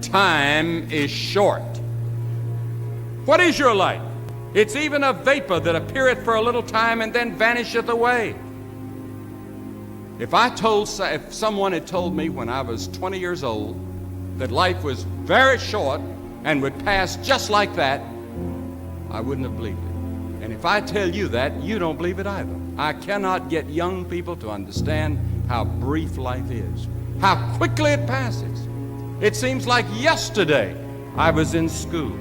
Time is short. What is your life? It's even a vapor that appeareth for a little time and then vanisheth away. If someone had told me when I was 20 years old that life was very short and would pass just like that, I wouldn't have believed it. And if I tell you that, you don't believe it either. I cannot get young people to understand how brief life is, how quickly it passes. It seems like yesterday I was in school.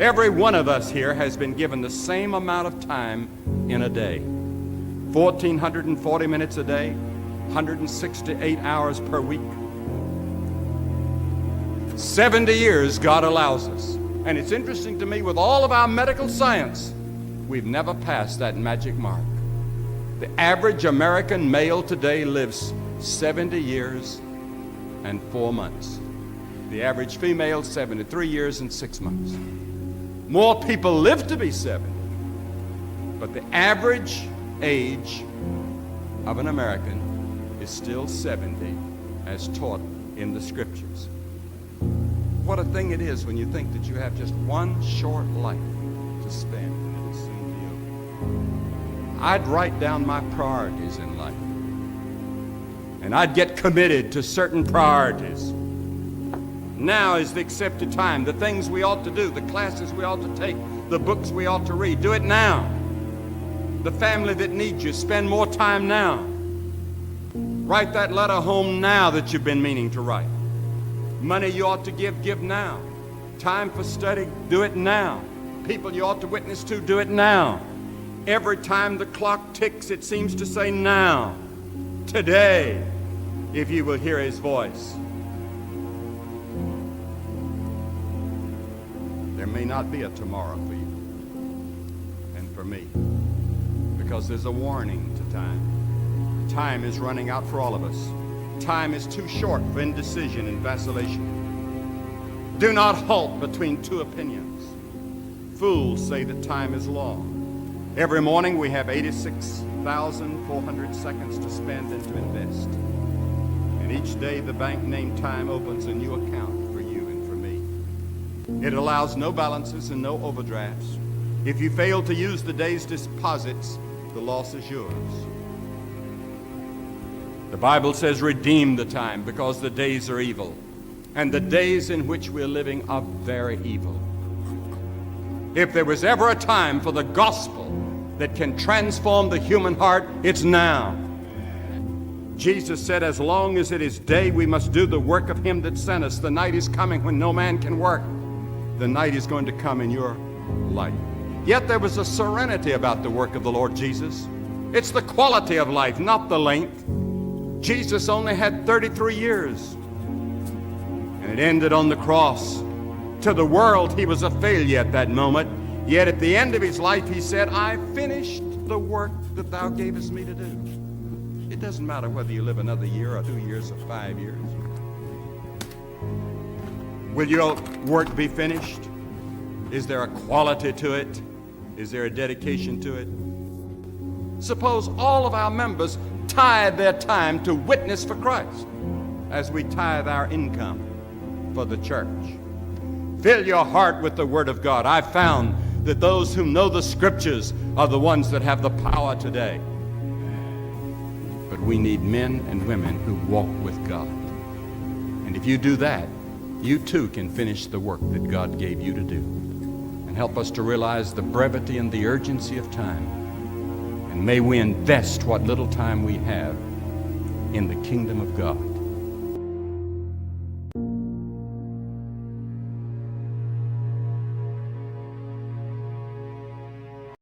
Every one of us here has been given the same amount of time in a day. 1,440 minutes a day, 168 hours per week. 70 years God allows us. And it's interesting to me, with all of our medical science, we've never passed that magic mark. The average American male today lives 70 years and 4 months. The average female, 73 years and 6 months. More people live to be 70, but the average age of an American is still 70, as taught in the scriptures. What a thing it is when you think that you have just one short life to spend, and it'll soon be over. I'd write down my priorities in life, and I'd get committed to certain priorities. Now is the accepted time. The things we ought to do, the classes we ought to take, the books we ought to read, do it now. The family that needs you, spend more time now. Write that letter home now that you've been meaning to write. Money you ought to give now. Time for study, do it now. People you ought to witness to, do it now. Every time the clock ticks, it seems to say now. Today, if you will hear his voice. There may not be a tomorrow for you and for me, because there's a warning to time. Time is running out for all of us. Time is too short for indecision and vacillation. Do not halt between two opinions. Fools say that time is long. Every morning we have 86,400 seconds to spend and to invest. And each day the bank named time opens a new account for you and for me. It allows no balances and no overdrafts. If you fail to use the day's deposits, the loss is yours. The Bible says, redeem the time, because the days are evil. And the days in which we're living are very evil. If there was ever a time for the gospel that can transform the human heart, it's now. Jesus said, as long as it is day, we must do the work of him that sent us. The night is coming when no man can work. The night is going to come in your life. Yet there was a serenity about the work of the Lord Jesus. It's the quality of life, not the length. Jesus only had 33 years, and it ended on the cross. To the world, he was a failure at that moment. Yet at the end of his life, he said, I finished the work that thou gavest me to do. It doesn't matter whether you live another year or 2 years or 5 years. Will your work be finished? Is there a quality to it? Is there a dedication to it? Suppose all of our members tithe their time to witness for Christ as we tithe our income for the church. Fill your heart with the Word of God. I've found that those who know the Scriptures are the ones that have the power today. But we need men and women who walk with God. And if you do that, you too can finish the work that God gave you to do, and help us to realize the brevity and the urgency of time. And may we invest what little time we have in the kingdom of God.